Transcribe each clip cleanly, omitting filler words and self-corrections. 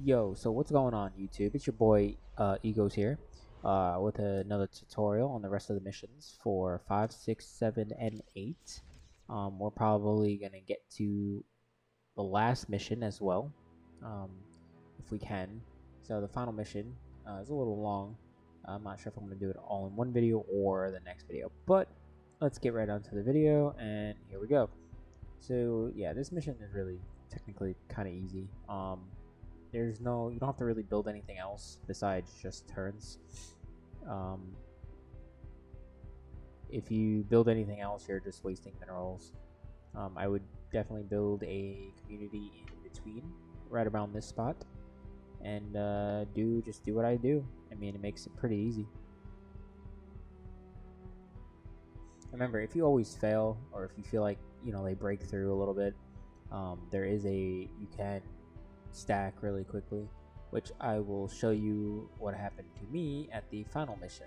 Yo, so what's going on YouTube? It's your boy Egos here with another tutorial on the rest of the missions for 5, 6, 7, and 8. We're probably going to get to the last mission as well, um, if we can. So the final mission is a little long. I'm not sure if I'm going to do it all in one video or the next video, but let's get right onto the video, and here we go. So yeah, this mission is really technically kind of easy. You don't have to really build anything else besides just turns. Um, if you build anything else, you're just wasting minerals. I would definitely build a community in between, right around this spot, and do what I do. I mean, it makes it pretty easy. Remember, if you always fail, or if you feel like they break through a little bit, you can stack really quickly, which I will show you what happened to me at the final mission.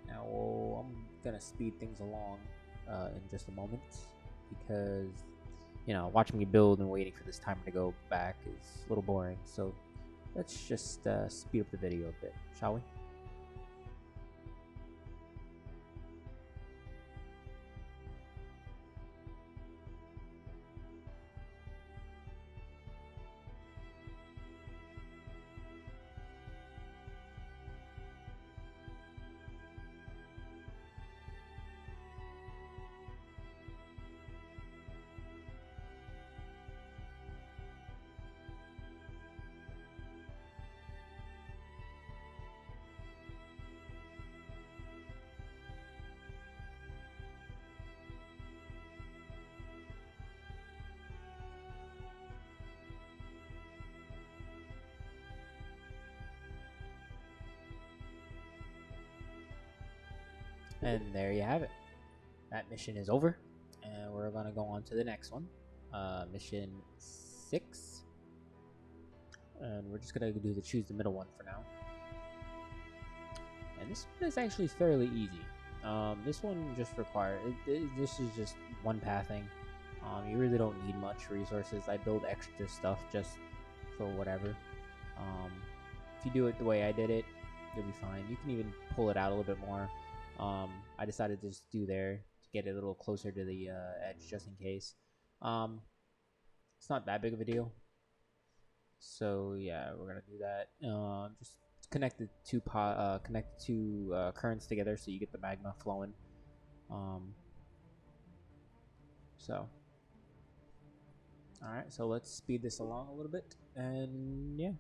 Now, I'm gonna speed things along in just a moment because watching me build and waiting for this timer to go back is a little boring. So let's just speed up the video a bit, shall we? And there you have it. That mission is over, and we're gonna go on to the next one, mission 6, and we're just gonna do the choose the middle one for now. And this one is actually fairly easy. This one just this is just one pathing. You really don't need much resources. I build extra stuff just for whatever. If you do it the way I did it, you'll be fine. You can even pull it out a little bit more. I decided to just do there to get it a little closer to the edge just in case. It's not that big of a deal. So yeah, we're gonna do that. Just connect the two currents together so you get the magma flowing. Um, so all right, so let's speed this along a little bit, and yeah.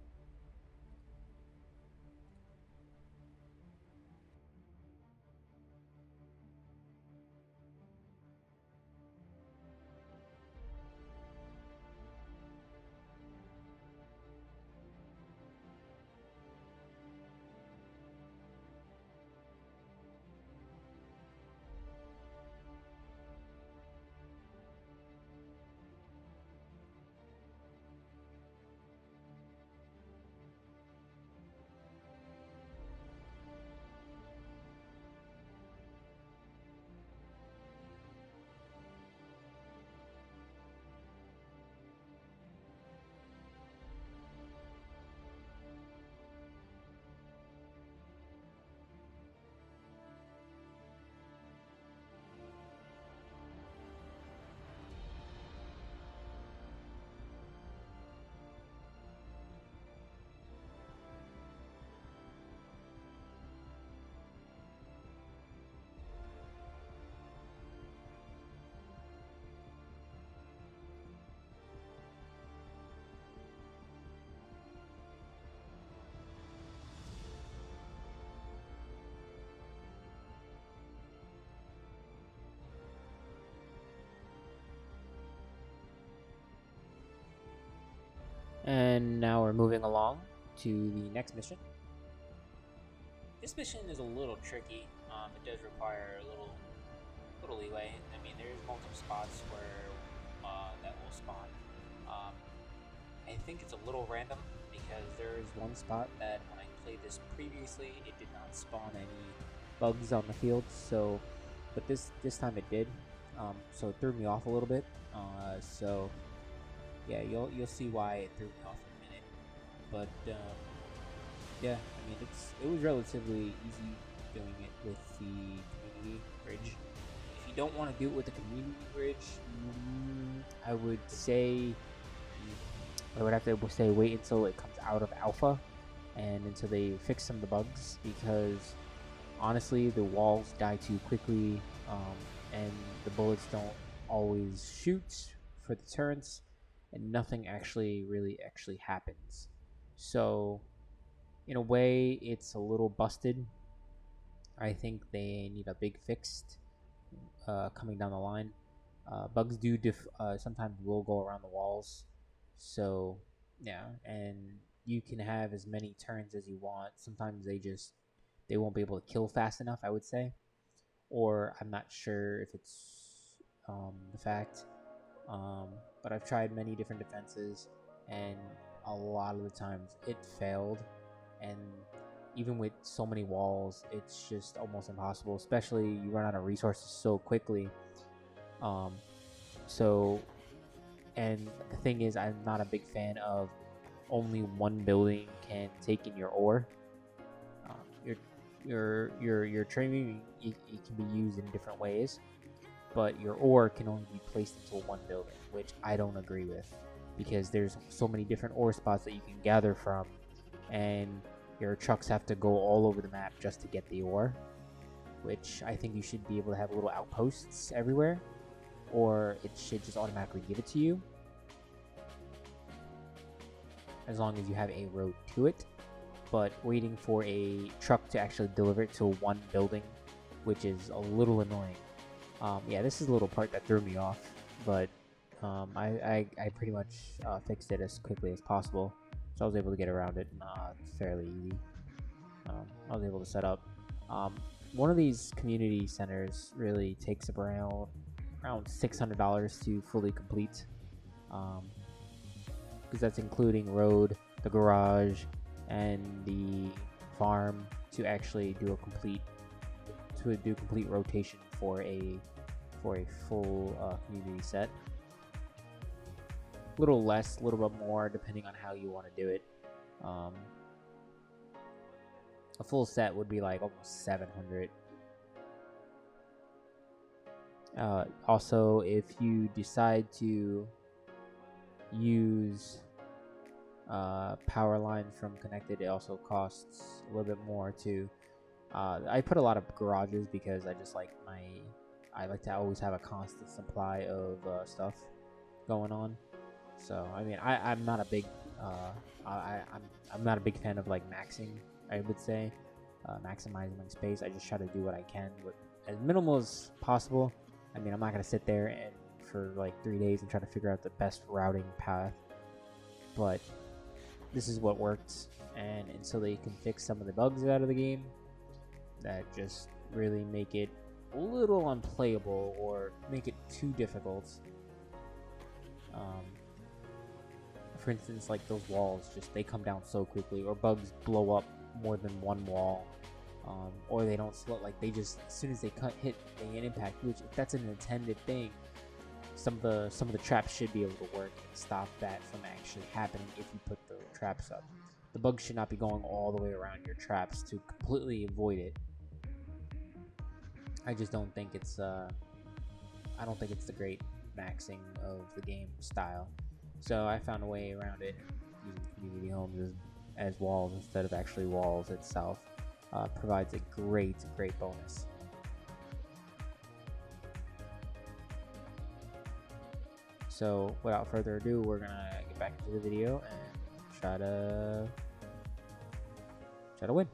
And now we're moving along to the next mission. This mission is a little tricky. It does require a little leeway. I mean, there's multiple spots where that will spawn. I think it's a little random because there is one spot that when I played this previously, it did not spawn any bugs on the field. So, but this time it did. So it threw me off a little bit. So yeah, you'll see why it threw me off in a minute. But yeah, I mean it was relatively easy doing it with the community bridge. If you don't want to do it with the community bridge, I would say I would have to say wait until it comes out of alpha and until they fix some of the bugs, because honestly the walls die too quickly, and the bullets don't always shoot for the turrets, and nothing really happens. So in a way it's a little busted. I think they need a big fix coming down the line. Bugs do sometimes will go around the walls, so yeah, and you can have as many turns as you want. Sometimes they won't be able to kill fast enough, I would say, or I'm not sure if it's the fact. But I've tried many different defenses, and a lot of the times it failed, and even with so many walls, it's just almost impossible. Especially you run out of resources so quickly. Um, so, and the thing is, I'm not a big fan of only one building can take in your ore. Your training, it can be used in different ways, but your ore can only be placed into one building, which I don't agree with, because there's so many different ore spots that you can gather from, and your trucks have to go all over the map just to get the ore, which I think you should be able to have little outposts everywhere, or it should just automatically give it to you as long as you have a road to it. But waiting for a truck to actually deliver it to one building, which is a little annoying. Yeah, this is a little part that threw me off, but I pretty much fixed it as quickly as possible, so I was able to get around it fairly easy. I was able to set up. One of these community centers really takes around $600 to fully complete, because that's including road, the garage, and the farm to actually do complete rotation for a full community set. A little less, a little bit more, depending on how you want to do it. A full set would be like almost 700. Also, if you decide to use power lines from connected, it also costs a little bit more too. I put a lot of garages because I like to always have a constant supply of stuff going on. So I mean, I'm not a big I'm not a big fan of like maxing. I would say maximizing my space. I just try to do what I can with as minimal as possible. I mean, I'm not gonna sit there and for like 3 days and try to figure out the best routing path, but this is what worked, and until they can fix some of the bugs out of the game that just really make it a little unplayable or make it too difficult. For instance, like those walls, just they come down so quickly, or bugs blow up more than one wall, or they don't slow, like they just, as soon as they hit, they get impact, which if that's an intended thing, some of the traps should be able to work and stop that from actually happening if you put the traps up. The bugs should not be going all the way around your traps to completely avoid it. I just don't think it's I don't think it's the great maxing of the game style. So I found a way around it using community homes as walls instead of actually walls itself. Provides a great bonus. So without further ado, we're gonna get back into the video and try to win.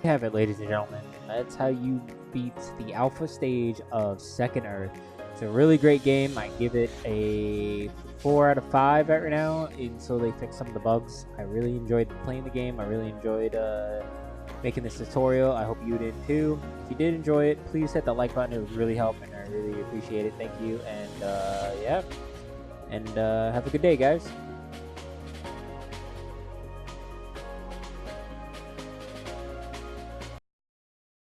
You have it, ladies and gentlemen. That's how you beat the alpha stage of Second Earth. It's a really great game. I give it a 4 out of 5 right now until they fix some of the bugs. I really enjoyed playing the game. I really enjoyed making this tutorial. I hope you did too. If you did enjoy it, please hit that like button. It would really help, and I really appreciate it. Thank you, and yeah, and have a good day, guys.